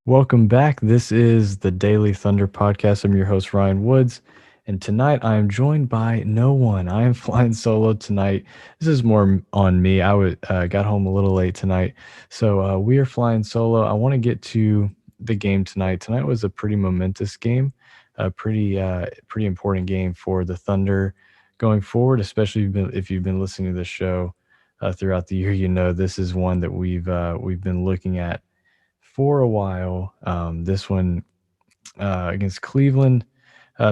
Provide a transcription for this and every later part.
Welcome back. This is the Daily Thunder Podcast. I'm your host, Ryan Woods. And tonight I am joined by no one. I am flying solo tonight. This is more on me. I got home a little late tonight. So we are flying solo. I want to get to the game tonight. Tonight was a pretty momentous game, a pretty important game for the Thunder going forward, especially if you've been listening to the show throughout the year. You know this is one that we've been looking at for a while. This one against Cleveland.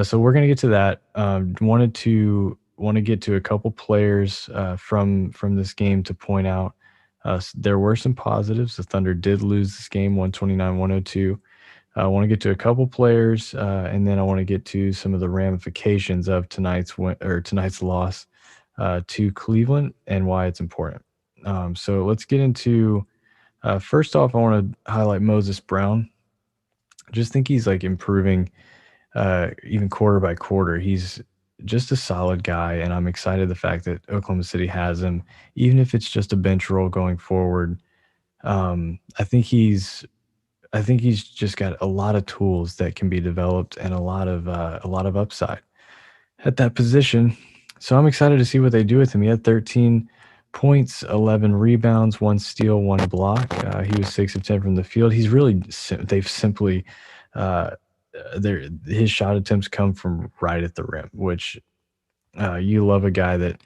So we're gonna get to that. Want to get to a couple players from this game to point out. There were some positives. The Thunder did lose this game, 129-102. I want to get to a couple players, and then I want to get to some of the ramifications of tonight's loss to Cleveland and why it's important. So let's get into. First off, I want to highlight Moses Brown. I just think he's like improving even quarter by quarter. He's just a solid guy, and I'm excited the fact that Oklahoma City has him, even if it's just a bench role going forward. I think he's just got a lot of tools that can be developed and a lot of upside at that position. So I'm excited to see what they do with him. He had 13 points, 11 rebounds, 1 steal, 1 block. He was 6 of 10 from the field. He's really they've simply his shot attempts come from right at the rim, which you love a guy that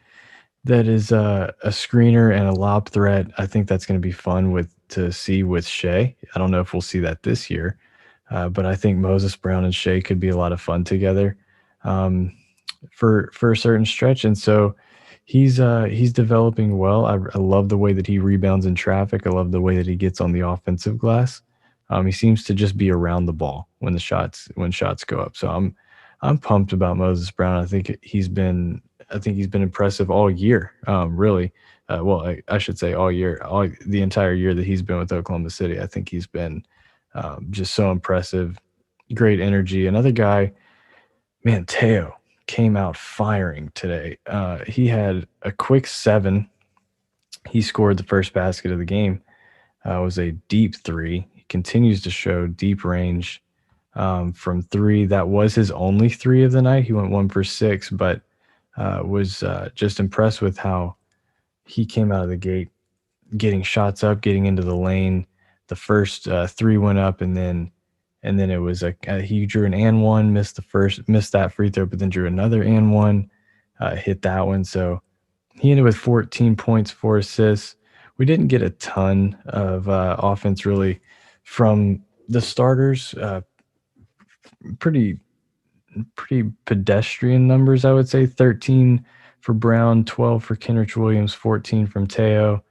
is a screener and a lob threat. I think that's going to be fun to see with Shea. I don't know if we'll see that this year, but I think Moses Brown and Shea could be a lot of fun together for a certain stretch. And so he's developing well. I love the way that he rebounds in traffic. I love the way that he gets on the offensive glass. He seems to just be around the ball when shots go up. So I'm pumped about Moses Brown. I think he's been impressive all year. Really, I should say all year, the entire year that he's been with Oklahoma City. I think he's been just so impressive. Great energy. Another guy, man, Teo came out firing today. He had a quick 7. He scored the first basket of the game. It was a deep 3. He continues to show deep range from 3. That was his only 3 of the night. He went 1 for 6, but was just impressed with how he came out of the gate, getting shots up, getting into the lane. The first 3 went up, and then it was he drew an and one, missed that free throw, but then drew another and one, hit that one. So he ended with 14 points, 4 assists. We didn't get a ton of offense really from the starters. Pretty pedestrian numbers, I would say. 13 for Brown, 12 for Kenrich Williams, 14 from Teo,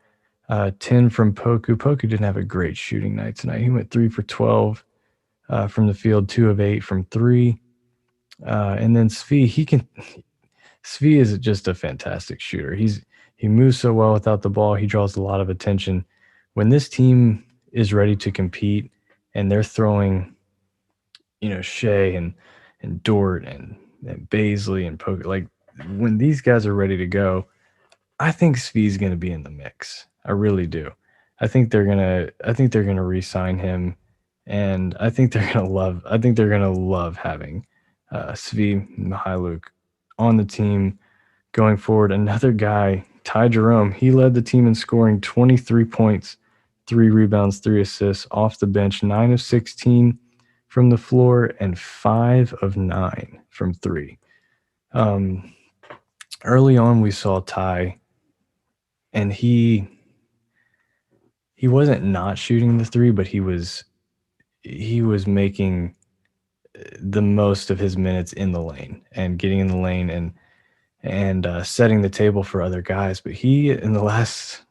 10 from Poku. Poku didn't have a great shooting night tonight. He went 3 for 12 from the field, 2 of 8 from 3. And then Svi is just a fantastic shooter. He moves so well without the ball. He draws a lot of attention. When this team is ready to compete and they're throwing, Shea and Dort and Baisley and Poku, like when these guys are ready to go, I think Svi's going to be in the mix. I really do. I think they're gonna re-sign him, and I think they're gonna love having Svi Mykhailiuk on the team going forward. Another guy, Ty Jerome, he led the team in scoring, 23 points, 3 rebounds, 3 assists off the bench, 9 of 16 from the floor, and 5 of 9 from 3. Early on, we saw Ty, and he wasn't not shooting the 3, but he was making the most of his minutes in the lane and getting in the lane and setting the table for other guys. But he, in the last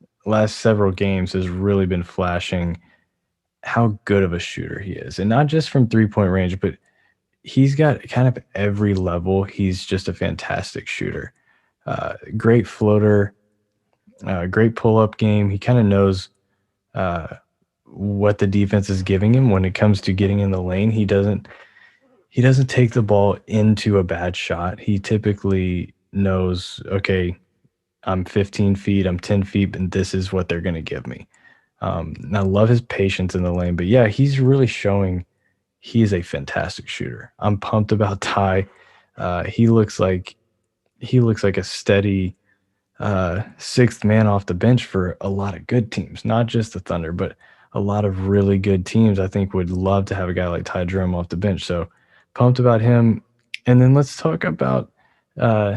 several games, has really been flashing how good of a shooter he is, and not just from 3-point range, but he's got kind of every level. He's just a fantastic shooter. Great floater, great pull-up game. He kind of knows what the defense is giving him when it comes to getting in the lane. He doesn't he doesn't take the ball into a bad shot. He typically knows, okay, I'm 15 feet, I'm 10 feet, and this is what they're going to give me. And I love his patience in the lane, but yeah, he's really showing he is a fantastic shooter. I'm pumped about Ty. He looks like a steady sixth man off the bench for a lot of good teams, not just the Thunder, but a lot of really good teams. I think would love to have a guy like Ty Jerome off the bench. So pumped about him. And then let's talk about uh,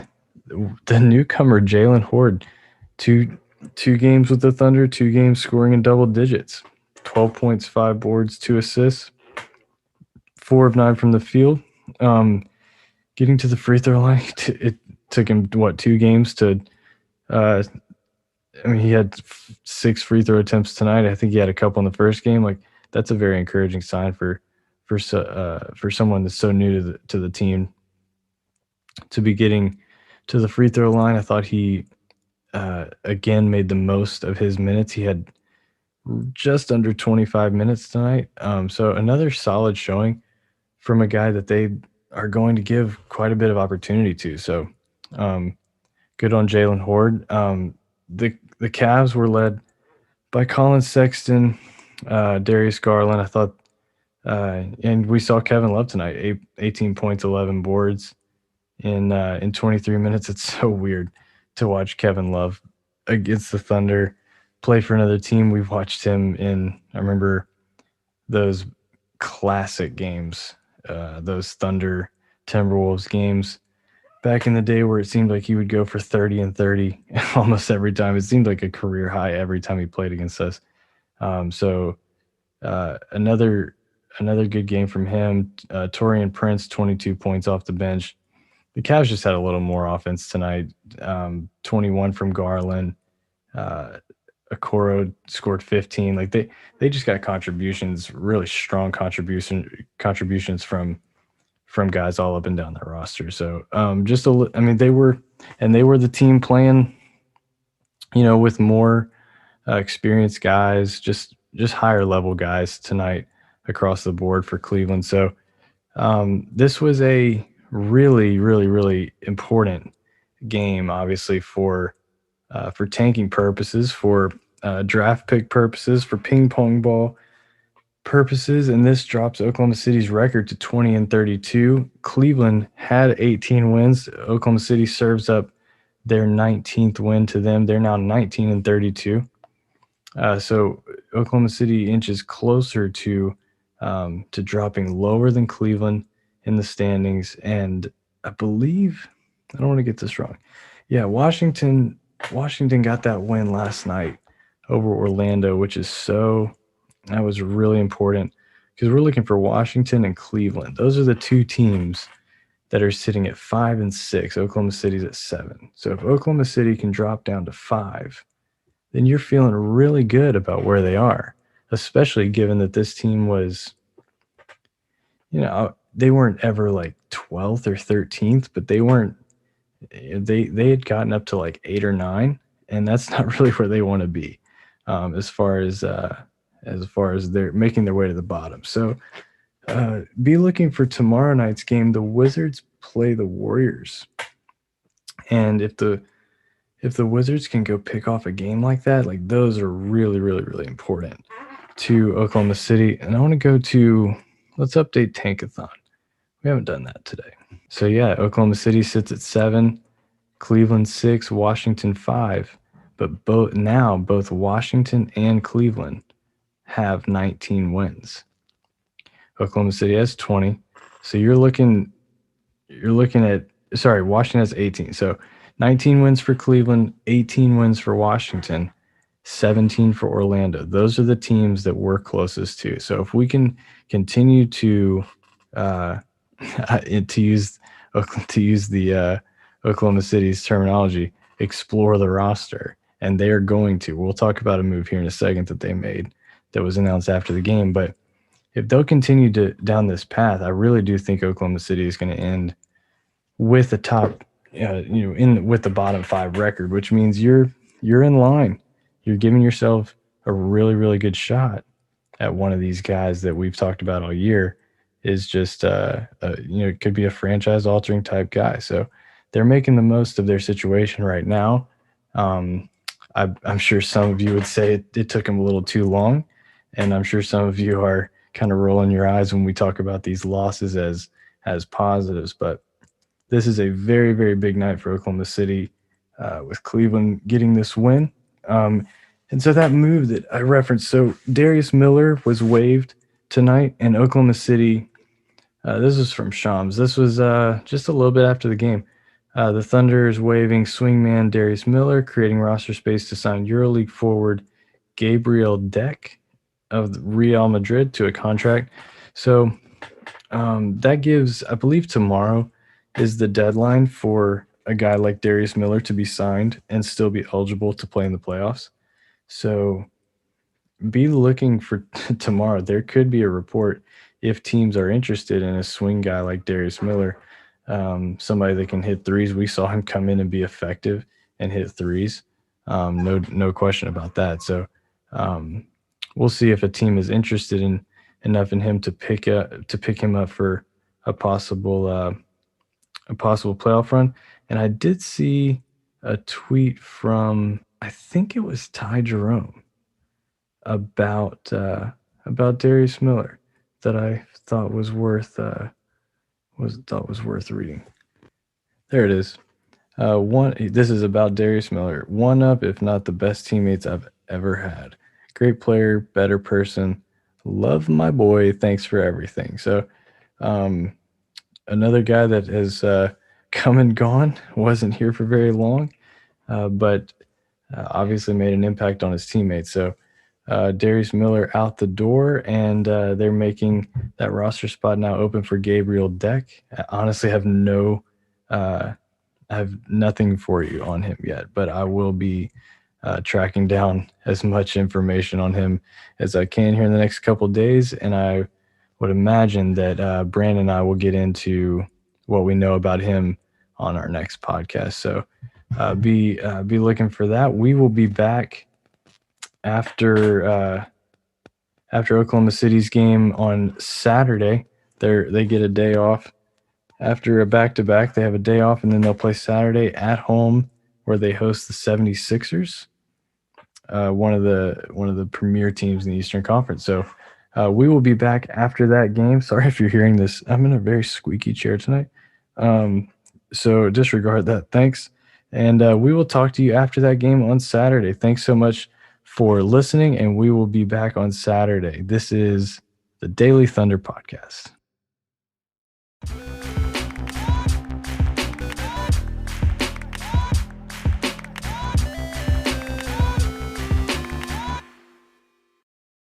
the newcomer Jalen Horde. Two games with the Thunder, 2 games scoring in double digits, 12 points, 5 boards, 2 assists, 4 of 9 from the field. Getting to the free throw line, it took him 2 games to. He had 6 free throw attempts tonight. I think he had a couple in the first game. Like, that's a very encouraging sign for someone that's so new to the team to be getting to the free throw line. I thought he again made the most of his minutes. He had just under 25 minutes tonight. So another solid showing from a guy that they are going to give quite a bit of opportunity to. So good on Jalen Horde. The Cavs were led by Colin Sexton, Darius Garland. I thought, and we saw Kevin Love tonight, 18 points, 11 boards in 23 minutes. It's so weird to watch Kevin Love against the Thunder play for another team. We've watched him I remember those classic games, those Thunder Timberwolves games back in the day where it seemed like he would go for 30 and 30 almost every time. It seemed like a career high every time he played against us. So another good game from him. Taurean Prince, 22 points off the bench. The Cavs just had a little more offense tonight. 21 from Garland. Okoro scored 15. Like they just got contributions, really strong contributions from guys all up and down their roster. So they were the team playing, with more experienced guys, just higher level guys tonight across the board for Cleveland. So this was a really, really, really important game, obviously for tanking purposes, for draft pick purposes, for ping pong ball purposes, and this drops Oklahoma City's record to 20 and 32. Cleveland had 18 wins. Oklahoma City serves up their 19th win to them. They're now 19 and 32. So Oklahoma City inches closer to dropping lower than Cleveland in the standings. And I believe, I don't want to get this wrong. Yeah, Washington got that win last night over Orlando, that was really important because we're looking for Washington and Cleveland. Those are the 2 teams that are sitting at 5 and 6. Oklahoma City's at 7. So if Oklahoma City can drop down to 5, then you're feeling really good about where they are, especially given that this team was, they weren't ever like 12th or 13th, but they had gotten up to like 8 or 9, and that's not really where they want to be as far as they're making their way to the bottom. So be looking for tomorrow night's game. The Wizards play the Warriors. And if the Wizards can go pick off a game like that, like those are really, really, really important to Oklahoma City. And I want to go to, let's update Tankathon. We haven't done that today. So yeah, Oklahoma City sits at 7, Cleveland 6, Washington 5. But both Washington and Cleveland have 19 wins. Oklahoma City has 20. So you're looking at, Washington has 18. So 19 wins for Cleveland, 18 wins for Washington, 17 for Orlando. Those are the teams that we're closest to. So if we can continue to use the Oklahoma City's terminology, explore the roster, and they are going to. We'll talk about a move here in a second that they made that was announced after the game. But if they'll continue down this path, I really do think Oklahoma City is going to end with the top, with the bottom 5 record, which means you're in line. You're giving yourself a really, really good shot at one of these guys that we've talked about all year is just could be a franchise altering type guy. So they're making the most of their situation right now. Um, I'm sure some of you would say it took him a little too long, and I'm sure some of you are kind of rolling your eyes when we talk about these losses as positives. But this is a very, very big night for Oklahoma City, with Cleveland getting this win. And so that move that I referenced, so Darius Miller was waived tonight, and Oklahoma City. This is from Shams. This was just a little bit after the game. The Thunder is waiving swingman Darius Miller, creating roster space to sign EuroLeague forward Gabriel Deck of Real Madrid to a contract. So that gives, I believe, tomorrow is the deadline for a guy like Darius Miller to be signed and still be eligible to play in the playoffs. So be looking for tomorrow. There could be a report if teams are interested in a swing guy like Darius Miller, somebody that can hit threes. We saw him come in and be effective and hit threes. No question about that. So we'll see if a team is interested in enough in him to pick him up for a possible playoff run. And I did see a tweet from, I think it was Ty Jerome, about Darius Miller that I thought was worth reading. There it is. This is about Darius Miller. One up, if not the best teammates I've ever had. Great player, better person. Love my boy. Thanks for everything. So, another guy that has come and gone, wasn't here for very long, but obviously made an impact on his teammates. So Darius Miller out the door, and they're making that roster spot now open for Gabriel Deck. I honestly have I have nothing for you on him yet, but I will be tracking down as much information on him as I can here in the next couple of days. And I would imagine that Brandon and I will get into what we know about him on our next podcast. So be looking for that. We will be back after Oklahoma City's game on Saturday. They get a day off after a back-to-back. They have a day off, and then they'll play Saturday at home where they host the 76ers, one of the premier teams in the Eastern Conference. So we will be back after that game. Sorry if you're hearing this. I'm in a very squeaky chair tonight. So disregard that. Thanks. And we will talk to you after that game on Saturday. Thanks so much for listening, and we will be back on Saturday. This is the Daily Thunder Podcast.